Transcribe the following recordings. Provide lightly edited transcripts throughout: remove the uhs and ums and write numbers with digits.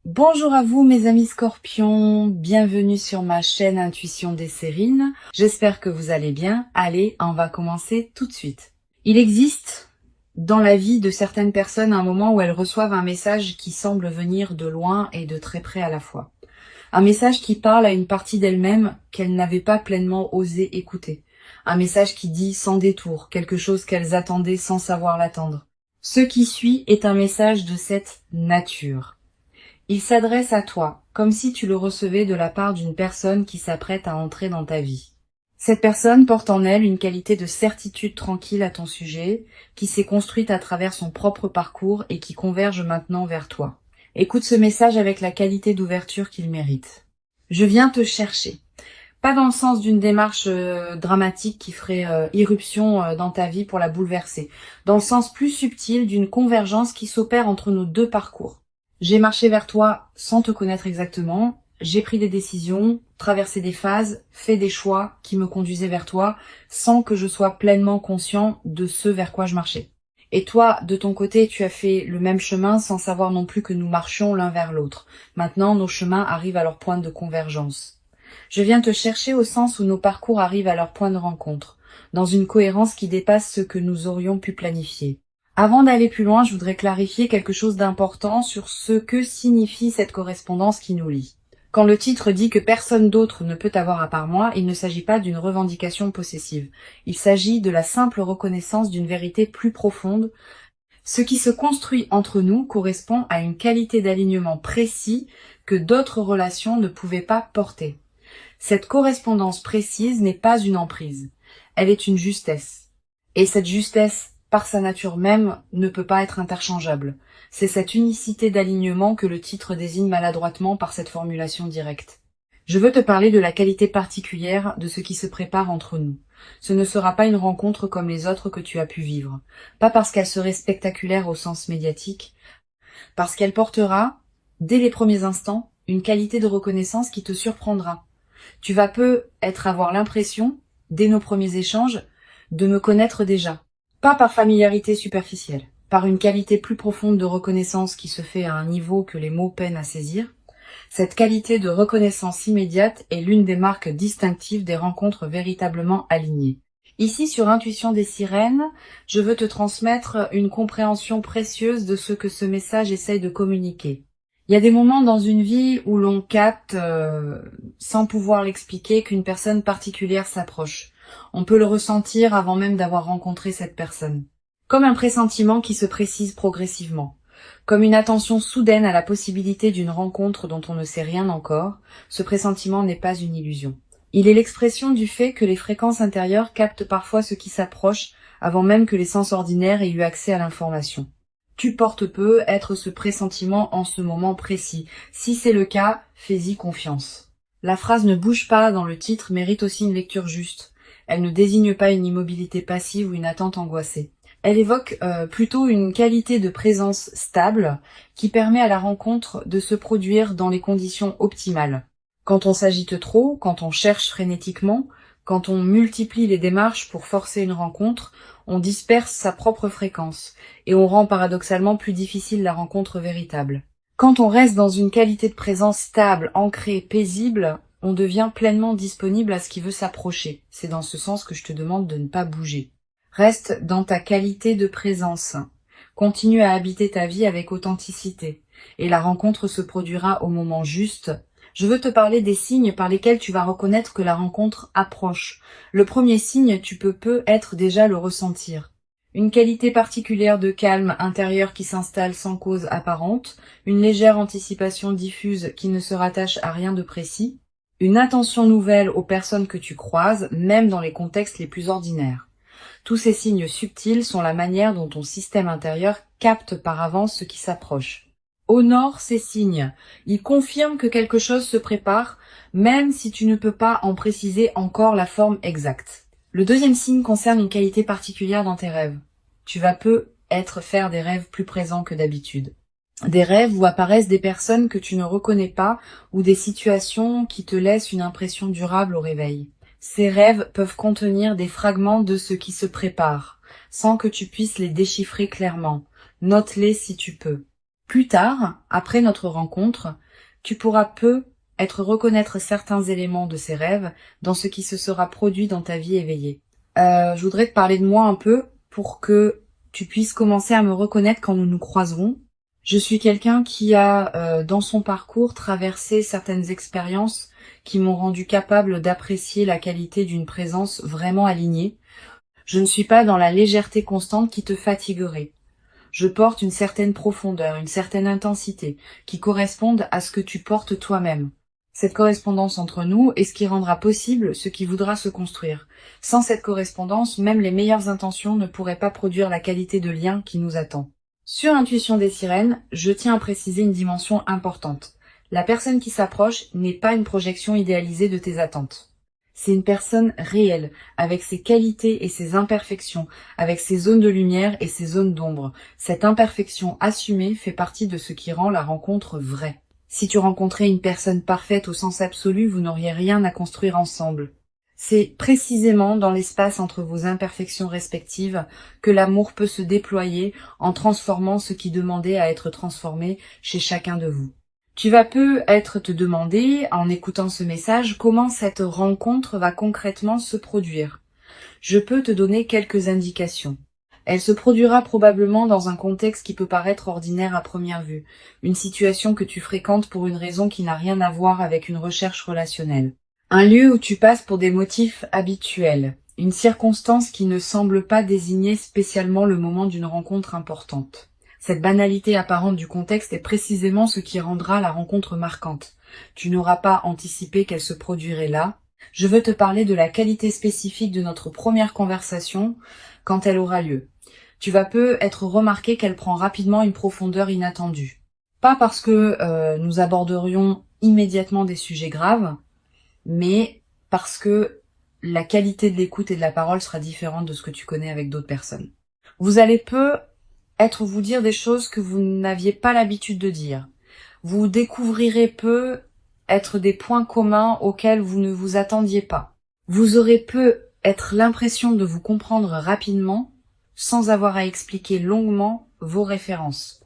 Bonjour à vous mes amis scorpions, bienvenue sur ma chaîne Intuition des Sérines. J'espère que vous allez bien. Allez, on va commencer tout de suite. Il existe dans la vie de certaines personnes un moment où elles reçoivent un message qui semble venir de loin et de très près à la fois. Un message qui parle à une partie d'elles-mêmes qu'elles n'avaient pas pleinement osé écouter. Un message qui dit sans détour, quelque chose qu'elles attendaient sans savoir l'attendre. Ce qui suit est un message de cette nature. Il s'adresse à toi, comme si tu le recevais de la part d'une personne qui s'apprête à entrer dans ta vie. Cette personne porte en elle une qualité de certitude tranquille à ton sujet, qui s'est construite à travers son propre parcours et qui converge maintenant vers toi. Écoute ce message avec la qualité d'ouverture qu'il mérite. Je viens te chercher. Pas dans le sens d'une démarche dramatique qui ferait irruption dans ta vie pour la bouleverser, dans le sens plus subtil d'une convergence qui s'opère entre nos deux parcours. J'ai marché vers toi sans te connaître exactement, j'ai pris des décisions, traversé des phases, fait des choix qui me conduisaient vers toi sans que je sois pleinement conscient de ce vers quoi je marchais. Et toi, de ton côté, tu as fait le même chemin sans savoir non plus que nous marchions l'un vers l'autre. Maintenant, nos chemins arrivent à leur point de convergence. Je viens te chercher au sens où nos parcours arrivent à leur point de rencontre, dans une cohérence qui dépasse ce que nous aurions pu planifier. Avant d'aller plus loin, je voudrais clarifier quelque chose d'important sur ce que signifie cette correspondance qui nous lie. Quand le titre dit que personne d'autre ne peut avoir à part moi, il ne s'agit pas d'une revendication possessive. Il s'agit de la simple reconnaissance d'une vérité plus profonde. Ce qui se construit entre nous correspond à une qualité d'alignement précis que d'autres relations ne pouvaient pas porter. Cette correspondance précise n'est pas une emprise, elle est une justesse. Et cette justesse, par sa nature même, ne peut pas être interchangeable. C'est cette unicité d'alignement que le titre désigne maladroitement par cette formulation directe. Je veux te parler de la qualité particulière de ce qui se prépare entre nous. Ce ne sera pas une rencontre comme les autres que tu as pu vivre. Pas parce qu'elle serait spectaculaire au sens médiatique, parce qu'elle portera, dès les premiers instants, une qualité de reconnaissance qui te surprendra. Tu vas peut-être avoir l'impression, dès nos premiers échanges, de me connaître déjà. Pas par familiarité superficielle, par une qualité plus profonde de reconnaissance qui se fait à un niveau que les mots peinent à saisir. Cette qualité de reconnaissance immédiate est l'une des marques distinctives des rencontres véritablement alignées. Ici, sur Intuition des Sirènes, je veux te transmettre une compréhension précieuse de ce que ce message essaye de communiquer. Il y a des moments dans une vie où l'on capte, sans pouvoir l'expliquer, qu'une personne particulière s'approche. On peut le ressentir avant même d'avoir rencontré cette personne. Comme un pressentiment qui se précise progressivement. Comme une attention soudaine à la possibilité d'une rencontre dont on ne sait rien encore, ce pressentiment n'est pas une illusion. Il est l'expression du fait que les fréquences intérieures captent parfois ce qui s'approche avant même que les sens ordinaires aient eu accès à l'information. Tu portes peu être ce pressentiment en ce moment précis. Si c'est le cas, fais-y confiance. La phrase ne bouge pas dans le titre mérite aussi une lecture juste. Elle ne désigne pas une immobilité passive ou une attente angoissée. Elle évoque plutôt une qualité de présence stable qui permet à la rencontre de se produire dans les conditions optimales. Quand on s'agite trop, quand on cherche frénétiquement, quand on multiplie les démarches pour forcer une rencontre, on disperse sa propre fréquence et on rend paradoxalement plus difficile la rencontre véritable. Quand on reste dans une qualité de présence stable, ancrée, paisible, on devient pleinement disponible à ce qui veut s'approcher. C'est dans ce sens que je te demande de ne pas bouger. Reste dans ta qualité de présence. Continue à habiter ta vie avec authenticité. Et la rencontre se produira au moment juste. Je veux te parler des signes par lesquels tu vas reconnaître que la rencontre approche. Le premier signe, tu peux peut-être déjà le ressentir. Une qualité particulière de calme intérieur qui s'installe sans cause apparente, une légère anticipation diffuse qui ne se rattache à rien de précis, une attention nouvelle aux personnes que tu croises, même dans les contextes les plus ordinaires. Tous ces signes subtils sont la manière dont ton système intérieur capte par avance ce qui s'approche. Honore ces signes. Ils confirment que quelque chose se prépare, même si tu ne peux pas en préciser encore la forme exacte. Le deuxième signe concerne une qualité particulière dans tes rêves. Tu vas peut-être faire des rêves plus présents que d'habitude. Des rêves où apparaissent des personnes que tu ne reconnais pas ou des situations qui te laissent une impression durable au réveil. Ces rêves peuvent contenir des fragments de ce qui se prépare, sans que tu puisses les déchiffrer clairement. Note-les si tu peux. Plus tard, après notre rencontre, tu pourras reconnaître certains éléments de ces rêves dans ce qui se sera produit dans ta vie éveillée. Je voudrais te parler de moi un peu pour que tu puisses commencer à me reconnaître quand nous nous croiserons. Je suis quelqu'un qui a, dans son parcours, traversé certaines expériences qui m'ont rendu capable d'apprécier la qualité d'une présence vraiment alignée. Je ne suis pas dans la légèreté constante qui te fatiguerait. Je porte une certaine profondeur, une certaine intensité, qui correspondent à ce que tu portes toi-même. Cette correspondance entre nous est ce qui rendra possible ce qui voudra se construire. Sans cette correspondance, même les meilleures intentions ne pourraient pas produire la qualité de lien qui nous attend. Sur Intuition des sirènes, je tiens à préciser une dimension importante. La personne qui s'approche n'est pas une projection idéalisée de tes attentes. C'est une personne réelle, avec ses qualités et ses imperfections, avec ses zones de lumière et ses zones d'ombre. Cette imperfection assumée fait partie de ce qui rend la rencontre vraie. Si tu rencontrais une personne parfaite au sens absolu, vous n'auriez rien à construire ensemble. C'est précisément dans l'espace entre vos imperfections respectives que l'amour peut se déployer en transformant ce qui demandait à être transformé chez chacun de vous. Tu vas peut-être te demander, en écoutant ce message, comment cette rencontre va concrètement se produire. Je peux te donner quelques indications. Elle se produira probablement dans un contexte qui peut paraître ordinaire à première vue, une situation que tu fréquentes pour une raison qui n'a rien à voir avec une recherche relationnelle. Un lieu où tu passes pour des motifs habituels, une circonstance qui ne semble pas désigner spécialement le moment d'une rencontre importante. Cette banalité apparente du contexte est précisément ce qui rendra la rencontre marquante. Tu n'auras pas anticipé qu'elle se produirait là. Je veux te parler de la qualité spécifique de notre première conversation quand elle aura lieu. Tu vas peut-être remarquer qu'elle prend rapidement une profondeur inattendue. Pas parce que nous aborderions immédiatement des sujets graves, mais parce que la qualité de l'écoute et de la parole sera différente de ce que tu connais avec d'autres personnes. Vous allez peut-être vous dire des choses que vous n'aviez pas l'habitude de dire. Vous découvrirez peut-être des points communs auxquels vous ne vous attendiez pas. Vous aurez peut-être l'impression de vous comprendre rapidement sans avoir à expliquer longuement vos références.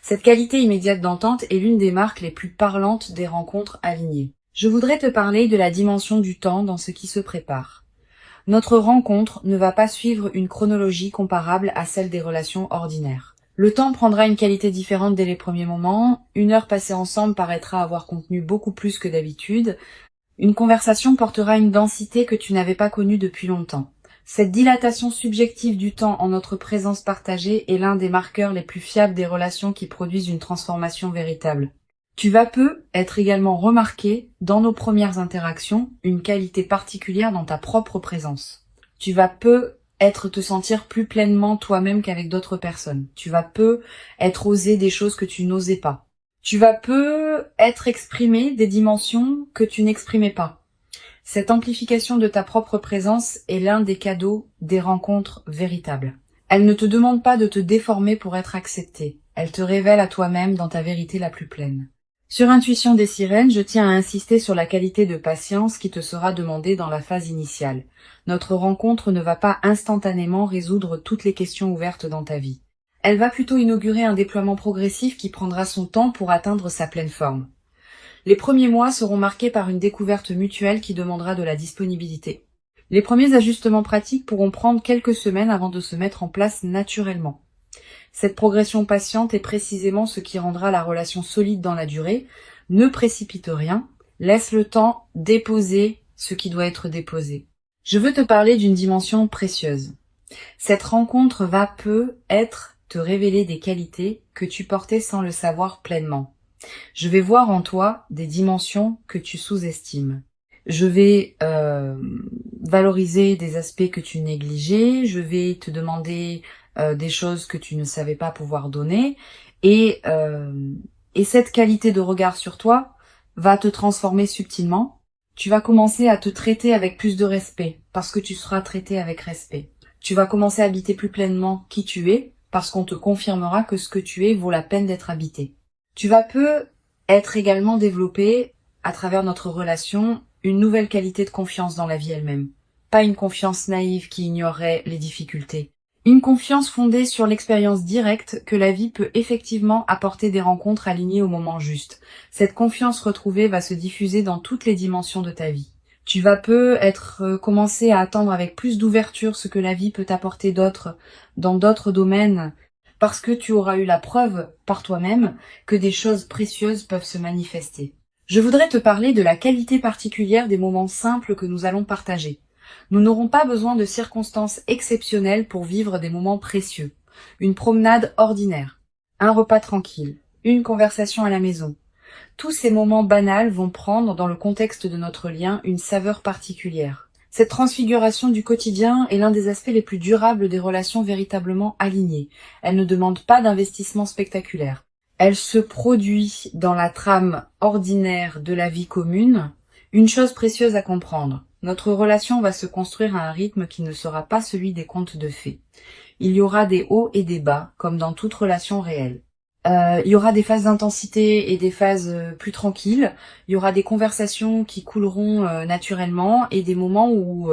Cette qualité immédiate d'entente est l'une des marques les plus parlantes des rencontres alignées. Je voudrais te parler de la dimension du temps dans ce qui se prépare. Notre rencontre ne va pas suivre une chronologie comparable à celle des relations ordinaires. Le temps prendra une qualité différente dès les premiers moments, une heure passée ensemble paraîtra avoir contenu beaucoup plus que d'habitude, une conversation portera une densité que tu n'avais pas connue depuis longtemps. Cette dilatation subjective du temps en notre présence partagée est l'un des marqueurs les plus fiables des relations qui produisent une transformation véritable. Tu vas peut-être également remarquer, dans nos premières interactions, une qualité particulière dans ta propre présence. Tu vas peut-être te sentir plus pleinement toi-même qu'avec d'autres personnes. Tu vas peut-être oser des choses que tu n'osais pas. Tu vas peut-être exprimer des dimensions que tu n'exprimais pas. Cette amplification de ta propre présence est l'un des cadeaux des rencontres véritables. Elle ne te demande pas de te déformer pour être acceptée. Elle te révèle à toi-même dans ta vérité la plus pleine. Sur Intuition des sirènes, je tiens à insister sur la qualité de patience qui te sera demandée dans la phase initiale. Notre rencontre ne va pas instantanément résoudre toutes les questions ouvertes dans ta vie. Elle va plutôt inaugurer un déploiement progressif qui prendra son temps pour atteindre sa pleine forme. Les premiers mois seront marqués par une découverte mutuelle qui demandera de la disponibilité. Les premiers ajustements pratiques pourront prendre quelques semaines avant de se mettre en place naturellement. Cette progression patiente est précisément ce qui rendra la relation solide dans la durée. Ne précipite rien, laisse le temps déposer ce qui doit être déposé. Je veux te parler d'une dimension précieuse. Cette rencontre va peut-être te révéler des qualités que tu portais sans le savoir pleinement. Je vais voir en toi des dimensions que tu sous-estimes. Je vais valoriser des aspects que tu négligeais, je vais te demander des choses que tu ne savais pas pouvoir donner, et cette qualité de regard sur toi va te transformer subtilement. Tu vas commencer à te traiter avec plus de respect, parce que tu seras traité avec respect. Tu vas commencer à habiter plus pleinement qui tu es, parce qu'on te confirmera que ce que tu es vaut la peine d'être habité. Tu vas peut-être également développer, à travers notre relation, une nouvelle qualité de confiance dans la vie elle-même. Pas une confiance naïve qui ignorerait les difficultés, Une confiance fondée sur l'expérience directe que la vie peut effectivement apporter des rencontres alignées au moment juste. Cette confiance retrouvée va se diffuser dans toutes les dimensions de ta vie. Tu vas commencer à attendre avec plus d'ouverture ce que la vie peut t'apporter d'autre dans d'autres domaines parce que tu auras eu la preuve par toi-même que des choses précieuses peuvent se manifester. Je voudrais te parler de la qualité particulière des moments simples que nous allons partager. Nous n'aurons pas besoin de circonstances exceptionnelles pour vivre des moments précieux. Une promenade ordinaire, un repas tranquille, une conversation à la maison. Tous ces moments banals vont prendre, dans le contexte de notre lien, une saveur particulière. Cette transfiguration du quotidien est l'un des aspects les plus durables des relations véritablement alignées. Elle ne demande pas d'investissement spectaculaire. Elle se produit dans la trame ordinaire de la vie commune. Une chose précieuse à comprendre. Notre relation va se construire à un rythme qui ne sera pas celui des contes de fées. Il y aura des hauts et des bas, comme dans toute relation réelle. Il y aura des phases d'intensité et des phases plus tranquilles. Il y aura des conversations qui couleront naturellement et des moments où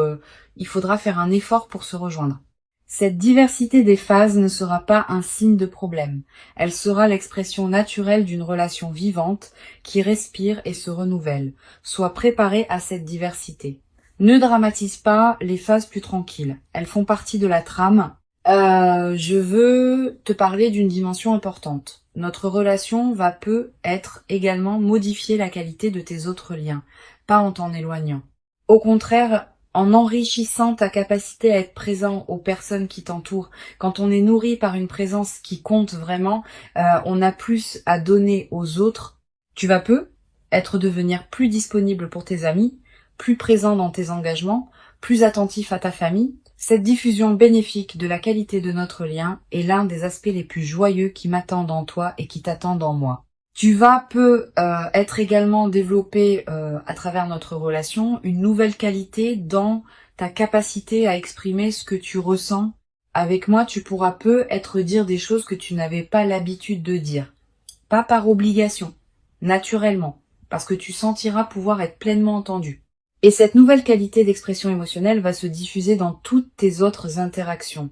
il faudra faire un effort pour se rejoindre. Cette diversité des phases ne sera pas un signe de problème. Elle sera l'expression naturelle d'une relation vivante qui respire et se renouvelle. Sois préparé à cette diversité. Ne dramatise pas les phases plus tranquilles. Elles font partie de la trame. Je veux te parler d'une dimension importante. Notre relation peut-être également modifier la qualité de tes autres liens, pas en t'en éloignant. Au contraire, en enrichissant ta capacité à être présent aux personnes qui t'entourent. Quand on est nourri par une présence qui compte vraiment, on a plus à donner aux autres. Tu vas devenir plus disponible pour tes amis, plus présent dans tes engagements, plus attentif à ta famille. Cette diffusion bénéfique de la qualité de notre lien est l'un des aspects les plus joyeux qui m'attendent en toi et qui t'attendent en moi. Tu vas être également développé à travers notre relation une nouvelle qualité dans ta capacité à exprimer ce que tu ressens. Avec moi, tu pourras dire des choses que tu n'avais pas l'habitude de dire. Pas par obligation, naturellement, parce que tu sentiras pouvoir être pleinement entendu. Et cette nouvelle qualité d'expression émotionnelle va se diffuser dans toutes tes autres interactions.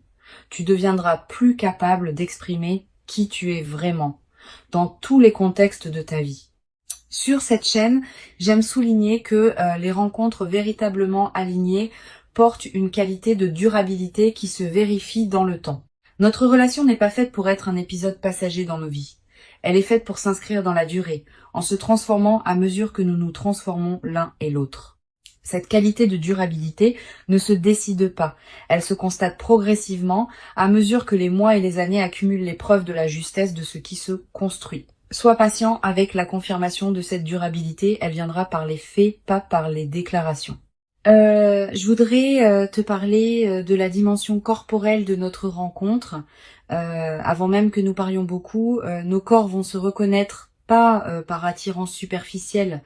Tu deviendras plus capable d'exprimer qui tu es vraiment, dans tous les contextes de ta vie. Sur cette chaîne, j'aime souligner que les rencontres véritablement alignées portent une qualité de durabilité qui se vérifie dans le temps. Notre relation n'est pas faite pour être un épisode passager dans nos vies. Elle est faite pour s'inscrire dans la durée, en se transformant à mesure que nous nous transformons l'un et l'autre. Cette qualité de durabilité ne se décide pas, elle se constate progressivement à mesure que les mois et les années accumulent les preuves de la justesse de ce qui se construit. Sois patient avec la confirmation de cette durabilité, elle viendra par les faits, pas par les déclarations. Je voudrais te parler de la dimension corporelle de notre rencontre. Avant même que nous parlions beaucoup, nos corps vont se reconnaître pas par attirance superficielle,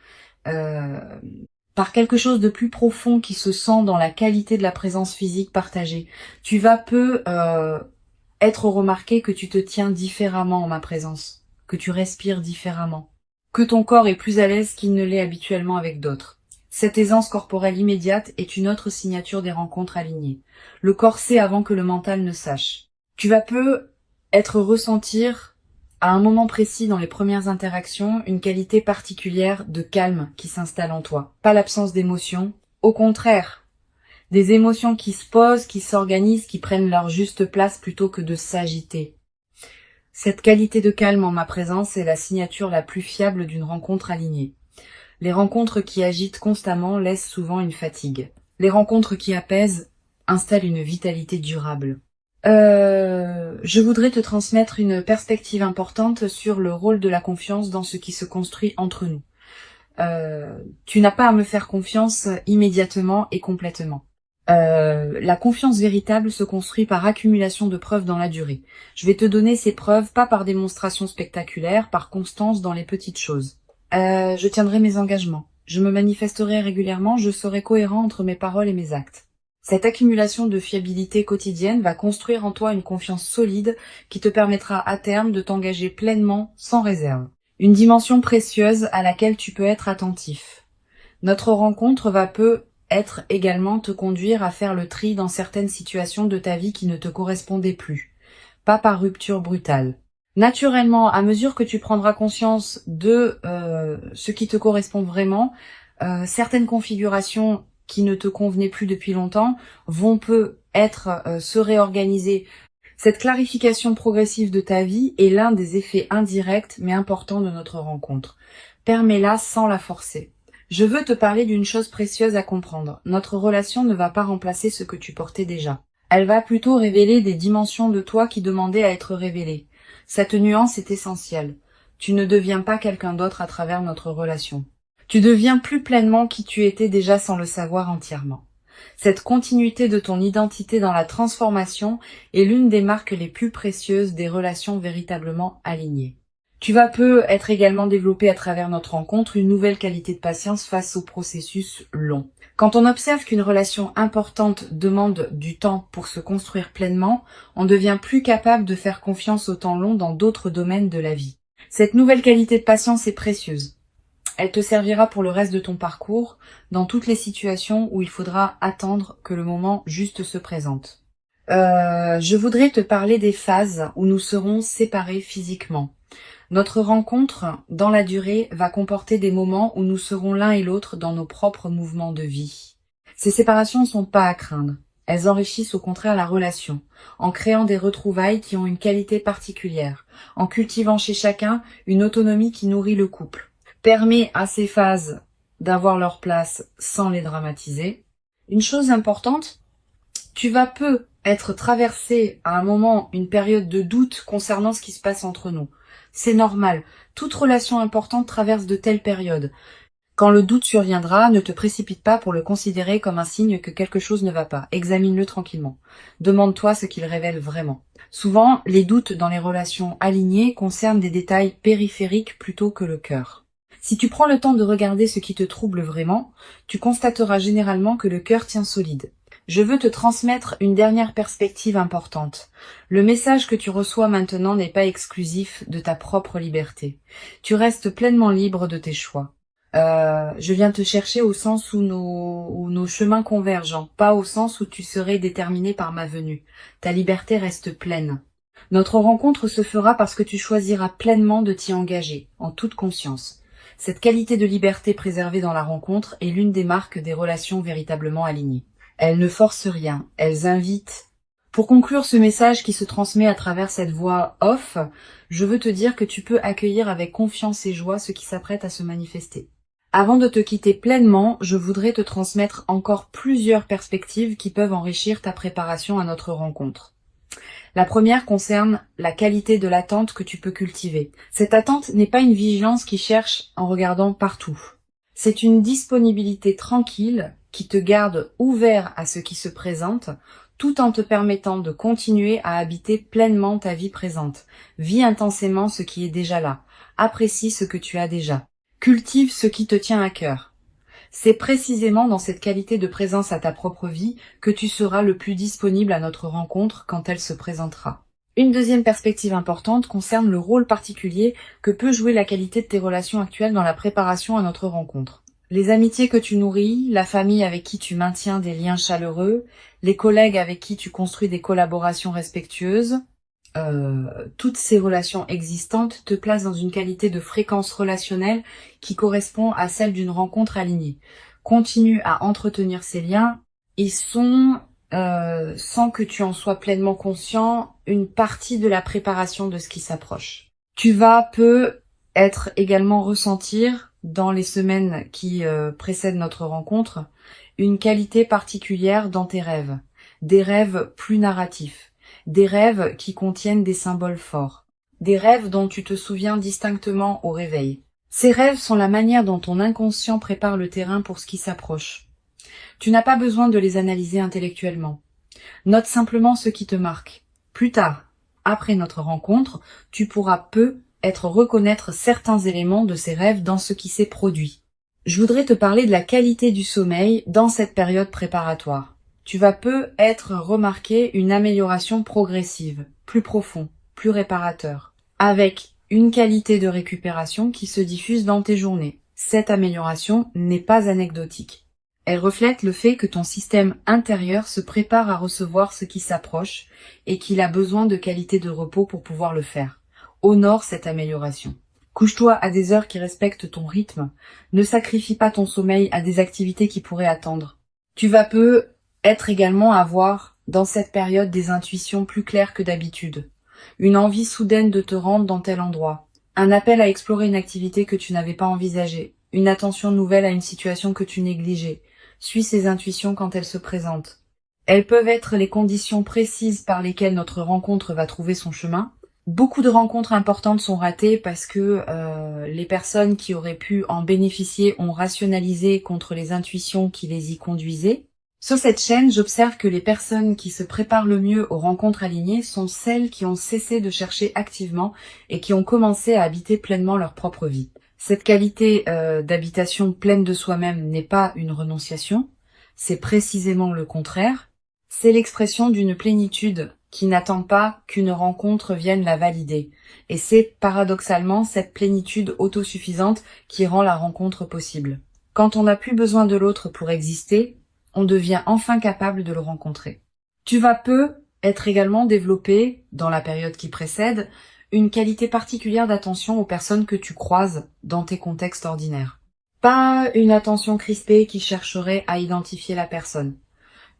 par quelque chose de plus profond qui se sent dans la qualité de la présence physique partagée. Tu vas être remarqué que tu te tiens différemment en ma présence, que tu respires différemment, que ton corps est plus à l'aise qu'il ne l'est habituellement avec d'autres. Cette aisance corporelle immédiate est une autre signature des rencontres alignées. Le corps sait avant que le mental ne sache. Tu vas ressentir à un moment précis dans les premières interactions, une qualité particulière de calme qui s'installe en toi. Pas l'absence d'émotions, au contraire. Des émotions qui se posent, qui s'organisent, qui prennent leur juste place plutôt que de s'agiter. Cette qualité de calme en ma présence est la signature la plus fiable d'une rencontre alignée. Les rencontres qui agitent constamment laissent souvent une fatigue. Les rencontres qui apaisent installent une vitalité durable. Je voudrais te transmettre une perspective importante sur le rôle de la confiance dans ce qui se construit entre nous. Tu n'as pas à me faire confiance immédiatement et complètement. La confiance véritable se construit par accumulation de preuves dans la durée. Je vais te donner ces preuves pas par démonstration spectaculaire, par constance dans les petites choses. Je tiendrai mes engagements. Je me manifesterai régulièrement, je serai cohérent entre mes paroles et mes actes. Cette accumulation de fiabilité quotidienne va construire en toi une confiance solide qui te permettra à terme de t'engager pleinement, sans réserve. Une dimension précieuse à laquelle tu peux être attentif. Notre rencontre être également te conduire à faire le tri dans certaines situations de ta vie qui ne te correspondaient plus, pas par rupture brutale. Naturellement, à mesure que tu prendras conscience de ce qui te correspond vraiment, certaines configurations qui ne te convenaient plus depuis longtemps vont se réorganiser. Cette clarification progressive de ta vie est l'un des effets indirects mais importants de notre rencontre. Permets-la sans la forcer. Je veux te parler d'une chose précieuse à comprendre. Notre relation ne va pas remplacer ce que tu portais déjà. Elle va plutôt révéler des dimensions de toi qui demandaient à être révélées. Cette nuance est essentielle. Tu ne deviens pas quelqu'un d'autre à travers notre relation. Tu deviens plus pleinement qui tu étais déjà sans le savoir entièrement. Cette continuité de ton identité dans la transformation est l'une des marques les plus précieuses des relations véritablement alignées. Tu vas être également développé à travers notre rencontre une nouvelle qualité de patience face au processus long. Quand on observe qu'une relation importante demande du temps pour se construire pleinement, on devient plus capable de faire confiance au temps long dans d'autres domaines de la vie. Cette nouvelle qualité de patience est précieuse. Elle te servira pour le reste de ton parcours, dans toutes les situations où il faudra attendre que le moment juste se présente. Je voudrais te parler des phases où nous serons séparés physiquement. Notre rencontre, dans la durée, va comporter des moments où nous serons l'un et l'autre dans nos propres mouvements de vie. Ces séparations ne sont pas à craindre. Elles enrichissent au contraire la relation, en créant des retrouvailles qui ont une qualité particulière, en cultivant chez chacun une autonomie qui nourrit le couple. Permet à ces phases d'avoir leur place sans les dramatiser. Une chose importante, tu vas être traversé à un moment une période de doute concernant ce qui se passe entre nous. C'est normal. Toute relation importante traverse de telles périodes. Quand le doute surviendra, ne te précipite pas pour le considérer comme un signe que quelque chose ne va pas. Examine-le tranquillement. Demande-toi ce qu'il révèle vraiment. Souvent, les doutes dans les relations alignées concernent des détails périphériques plutôt que le cœur. Si tu prends le temps de regarder ce qui te trouble vraiment, tu constateras généralement que le cœur tient solide. Je veux te transmettre une dernière perspective importante. Le message que tu reçois maintenant n'est pas exclusif de ta propre liberté. Tu restes pleinement libre de tes choix. Je viens te chercher au sens où nos chemins convergent, pas au sens où tu serais déterminé par ma venue. Ta liberté reste pleine. Notre rencontre se fera parce que tu choisiras pleinement de t'y engager, en toute conscience. Cette qualité de liberté préservée dans la rencontre est l'une des marques des relations véritablement alignées. Elles ne forcent rien, elles invitent. Pour conclure ce message qui se transmet à travers cette voix off, je veux te dire que tu peux accueillir avec confiance et joie ce qui s'apprête à se manifester. Avant de te quitter pleinement, je voudrais te transmettre encore plusieurs perspectives qui peuvent enrichir ta préparation à notre rencontre. La première concerne la qualité de l'attente que tu peux cultiver. Cette attente n'est pas une vigilance qui cherche en regardant partout. C'est une disponibilité tranquille qui te garde ouvert à ce qui se présente, tout en te permettant de continuer à habiter pleinement ta vie présente. Vis intensément ce qui est déjà là. Apprécie ce que tu as déjà. Cultive ce qui te tient à cœur. C'est précisément dans cette qualité de présence à ta propre vie que tu seras le plus disponible à notre rencontre quand elle se présentera. Une deuxième perspective importante concerne le rôle particulier que peut jouer la qualité de tes relations actuelles dans la préparation à notre rencontre. Les amitiés que tu nourris, la famille avec qui tu maintiens des liens chaleureux, les collègues avec qui tu construis des collaborations respectueuses, toutes ces relations existantes te placent dans une qualité de fréquence relationnelle qui correspond à celle d'une rencontre alignée. Continue à entretenir ces liens. Ils sont, sans que tu en sois pleinement conscient, une partie de la préparation de ce qui s'approche. Tu vas être également ressentir, dans les semaines qui précèdent notre rencontre, une qualité particulière dans tes rêves. Des rêves plus narratifs. Des rêves qui contiennent des symboles forts. Des rêves dont tu te souviens distinctement au réveil. Ces rêves sont la manière dont ton inconscient prépare le terrain pour ce qui s'approche. Tu n'as pas besoin de les analyser intellectuellement. Note simplement ce qui te marque. Plus tard, après notre rencontre, tu pourras reconnaître certains éléments de ces rêves dans ce qui s'est produit. Je voudrais te parler de la qualité du sommeil dans cette période préparatoire. Tu vas remarquer une amélioration progressive, plus profond, plus réparateur, avec une qualité de récupération qui se diffuse dans tes journées. Cette amélioration n'est pas anecdotique. Elle reflète le fait que ton système intérieur se prépare à recevoir ce qui s'approche et qu'il a besoin de qualité de repos pour pouvoir le faire. Honore cette amélioration. Couche-toi à des heures qui respectent ton rythme. Ne sacrifie pas ton sommeil à des activités qui pourraient attendre. Tu vas être également avoir, dans cette période, des intuitions plus claires que d'habitude. Une envie soudaine de te rendre dans tel endroit. Un appel à explorer une activité que tu n'avais pas envisagée. Une attention nouvelle à une situation que tu négligeais. Suis ces intuitions quand elles se présentent. Elles peuvent être les conditions précises par lesquelles notre rencontre va trouver son chemin. Beaucoup de rencontres importantes sont ratées parce que les personnes qui auraient pu en bénéficier ont rationalisé contre les intuitions qui les y conduisaient. Sur cette chaîne, j'observe que les personnes qui se préparent le mieux aux rencontres alignées sont celles qui ont cessé de chercher activement et qui ont commencé à habiter pleinement leur propre vie. Cette qualité d'habitation pleine de soi-même n'est pas une renonciation, c'est précisément le contraire. C'est l'expression d'une plénitude qui n'attend pas qu'une rencontre vienne la valider. Et c'est paradoxalement cette plénitude autosuffisante qui rend la rencontre possible. Quand on n'a plus besoin de l'autre pour exister, on devient enfin capable de le rencontrer. Tu vas être également développé, dans la période qui précède, une qualité particulière d'attention aux personnes que tu croises dans tes contextes ordinaires. Pas une attention crispée qui chercherait à identifier la personne.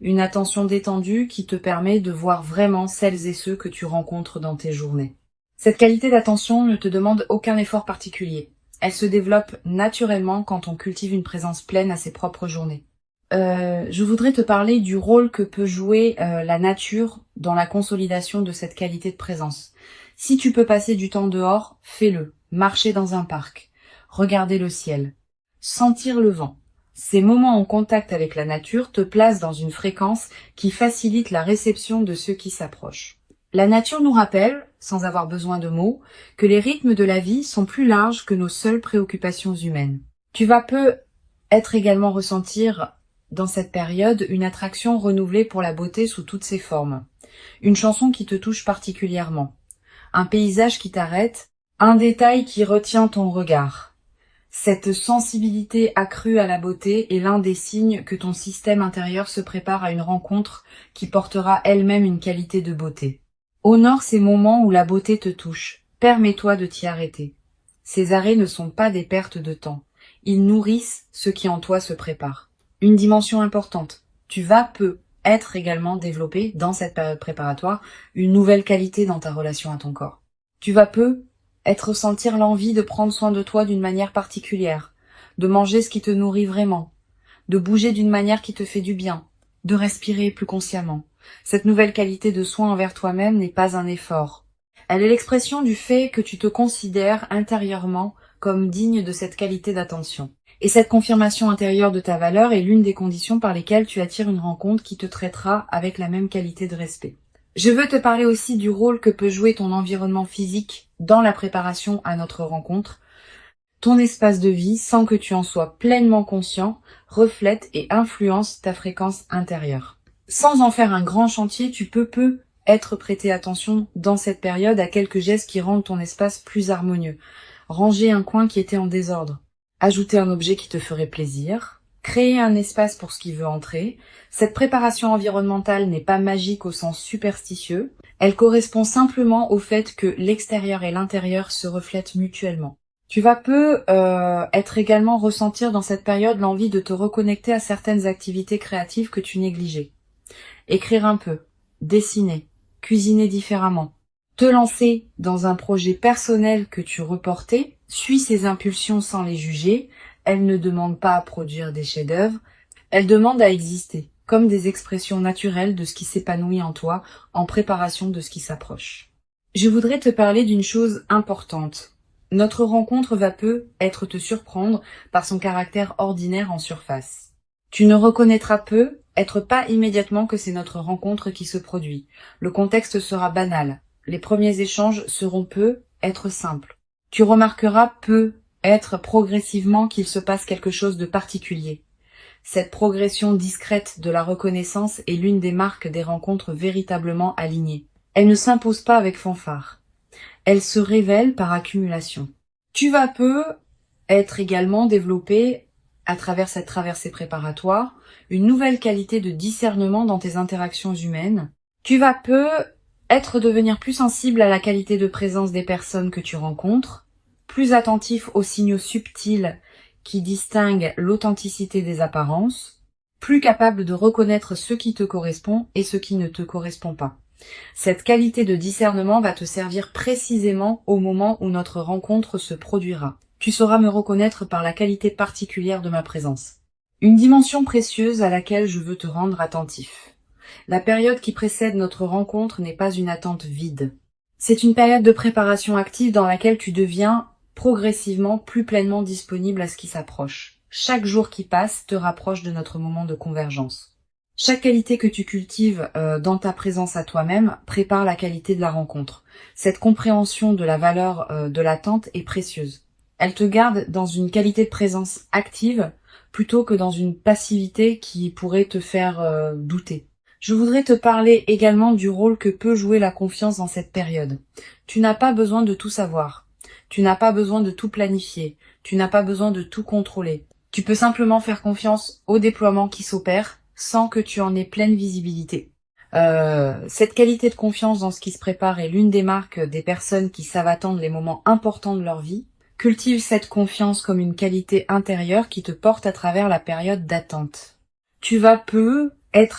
Une attention détendue qui te permet de voir vraiment celles et ceux que tu rencontres dans tes journées. Cette qualité d'attention ne te demande aucun effort particulier. Elle se développe naturellement quand on cultive une présence pleine à ses propres journées. Je voudrais te parler du rôle que peut jouer la nature dans la consolidation de cette qualité de présence. Si tu peux passer du temps dehors, fais-le. Marcher dans un parc, regarder le ciel, sentir le vent. Ces moments en contact avec la nature te placent dans une fréquence qui facilite la réception de ceux qui s'approchent. La nature nous rappelle, sans avoir besoin de mots, que les rythmes de la vie sont plus larges que nos seules préoccupations humaines. Tu vas être également ressentir dans cette période une attraction renouvelée pour la beauté sous toutes ses formes. Une chanson qui te touche particulièrement. Un paysage qui t'arrête, un détail qui retient ton regard. Cette sensibilité accrue à la beauté est l'un des signes que ton système intérieur se prépare à une rencontre qui portera elle-même une qualité de beauté. Honore ces moments où la beauté te touche. Permets-toi de t'y arrêter. Ces arrêts ne sont pas des pertes de temps. Ils nourrissent ce qui en toi se prépare. Une dimension importante. Tu vas être également développé dans cette période préparatoire une nouvelle qualité dans ta relation à ton corps. Tu vas ressentir l'envie de prendre soin de toi d'une manière particulière, de manger ce qui te nourrit vraiment, de bouger d'une manière qui te fait du bien, de respirer plus consciemment. Cette nouvelle qualité de soin envers toi-même n'est pas un effort. Elle est l'expression du fait que tu te considères intérieurement comme digne de cette qualité d'attention. Et cette confirmation intérieure de ta valeur est l'une des conditions par lesquelles tu attires une rencontre qui te traitera avec la même qualité de respect. Je veux te parler aussi du rôle que peut jouer ton environnement physique dans la préparation à notre rencontre. Ton espace de vie, sans que tu en sois pleinement conscient, reflète et influence ta fréquence intérieure. Sans en faire un grand chantier, tu peux être prêté attention dans cette période à quelques gestes qui rendent ton espace plus harmonieux. Ranger un coin qui était en désordre. Ajouter un objet qui te ferait plaisir. Créer un espace pour ce qui veut entrer. Cette préparation environnementale n'est pas magique au sens superstitieux. Elle correspond simplement au fait que l'extérieur et l'intérieur se reflètent mutuellement. Tu vas être également ressentir dans cette période l'envie de te reconnecter à certaines activités créatives que tu négligeais. Écrire un peu, dessiner, cuisiner différemment. Te lancer dans un projet personnel que tu reportais. Suis ces impulsions sans les juger. Elles ne demandent pas à produire des chefs-d'œuvre, elles demandent à exister, comme des expressions naturelles de ce qui s'épanouit en toi, en préparation de ce qui s'approche. Je voudrais te parler d'une chose importante. Notre rencontre va être te surprendre par son caractère ordinaire en surface. Tu ne reconnaîtras être pas immédiatement que c'est notre rencontre qui se produit. Le contexte sera banal. Les premiers échanges seront être simples. Tu remarqueras être progressivement qu'il se passe quelque chose de particulier. Cette progression discrète de la reconnaissance est l'une des marques des rencontres véritablement alignées. Elle ne s'impose pas avec fanfare. Elle se révèle par accumulation. Tu vas être également développé à travers cette traversée préparatoire, une nouvelle qualité de discernement dans tes interactions humaines. Tu vas devenir plus sensible à la qualité de présence des personnes que tu rencontres, plus attentif aux signaux subtils qui distinguent l'authenticité des apparences, plus capable de reconnaître ce qui te correspond et ce qui ne te correspond pas. Cette qualité de discernement va te servir précisément au moment où notre rencontre se produira. Tu sauras me reconnaître par la qualité particulière de ma présence. Une dimension précieuse à laquelle je veux te rendre attentif. La période qui précède notre rencontre n'est pas une attente vide. C'est une période de préparation active dans laquelle tu deviens progressivement plus pleinement disponible à ce qui s'approche. Chaque jour qui passe te rapproche de notre moment de convergence. Chaque qualité que tu cultives dans ta présence à toi-même prépare la qualité de la rencontre. Cette compréhension de la valeur de l'attente est précieuse. Elle te garde dans une qualité de présence active plutôt que dans une passivité qui pourrait te faire douter. Je voudrais te parler également du rôle que peut jouer la confiance dans cette période. Tu n'as pas besoin de tout savoir. Tu n'as pas besoin de tout planifier. Tu n'as pas besoin de tout contrôler. Tu peux simplement faire confiance au déploiement qui s'opère sans que tu en aies pleine visibilité. Cette qualité de confiance dans ce qui se prépare est l'une des marques des personnes qui savent attendre les moments importants de leur vie. Cultive cette confiance comme une qualité intérieure qui te porte à travers la période d'attente. Tu vas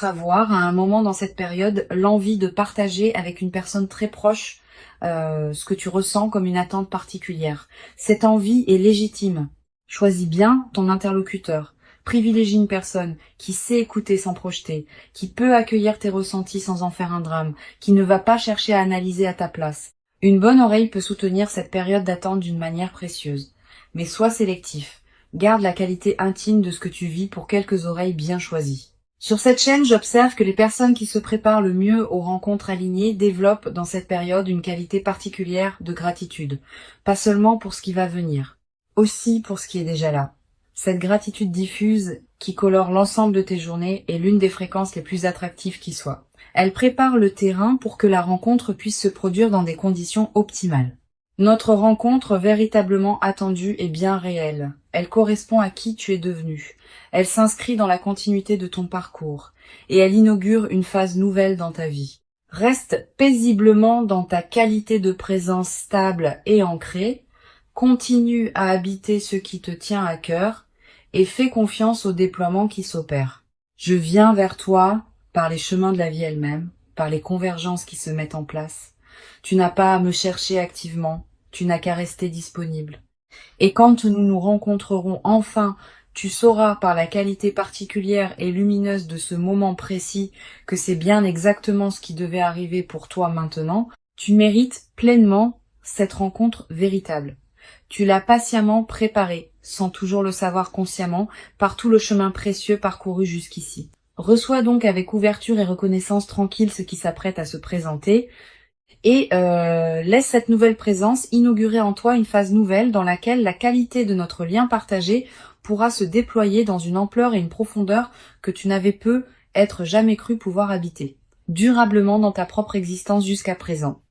avoir à un moment dans cette période l'envie de partager avec une personne très proche ce que tu ressens comme une attente particulière. Cette envie est légitime. Choisis bien ton interlocuteur. Privilégie une personne qui sait écouter sans projeter, qui peut accueillir tes ressentis sans en faire un drame, qui ne va pas chercher à analyser à ta place. Une bonne oreille peut soutenir cette période d'attente d'une manière précieuse. Mais sois sélectif. Garde la qualité intime de ce que tu vis pour quelques oreilles bien choisies. Sur cette chaîne, j'observe que les personnes qui se préparent le mieux aux rencontres alignées développent dans cette période une qualité particulière de gratitude. Pas seulement pour ce qui va venir, aussi pour ce qui est déjà là. Cette gratitude diffuse qui colore l'ensemble de tes journées est l'une des fréquences les plus attractives qui soient. Elle prépare le terrain pour que la rencontre puisse se produire dans des conditions optimales. Notre rencontre véritablement attendue est bien réelle. Elle correspond à qui tu es devenu. Elle s'inscrit dans la continuité de ton parcours et elle inaugure une phase nouvelle dans ta vie. Reste paisiblement dans ta qualité de présence stable et ancrée. Continue à habiter ce qui te tient à cœur et fais confiance au déploiement qui s'opère. Je viens vers toi par les chemins de la vie elle-même, par les convergences qui se mettent en place. Tu n'as pas à me chercher activement, tu n'as qu'à rester disponible. Et quand nous nous rencontrerons enfin, tu sauras par la qualité particulière et lumineuse de ce moment précis que c'est bien exactement ce qui devait arriver pour toi maintenant. Tu mérites pleinement cette rencontre véritable. Tu l'as patiemment préparée, sans toujours le savoir consciemment, par tout le chemin précieux parcouru jusqu'ici. Reçois donc avec ouverture et reconnaissance tranquille ce qui s'apprête à se présenter et laisse cette nouvelle présence inaugurer en toi une phase nouvelle dans laquelle la qualité de notre lien partagé pourra se déployer dans une ampleur et une profondeur que tu n'avais jamais cru pouvoir habiter, durablement dans ta propre existence jusqu'à présent.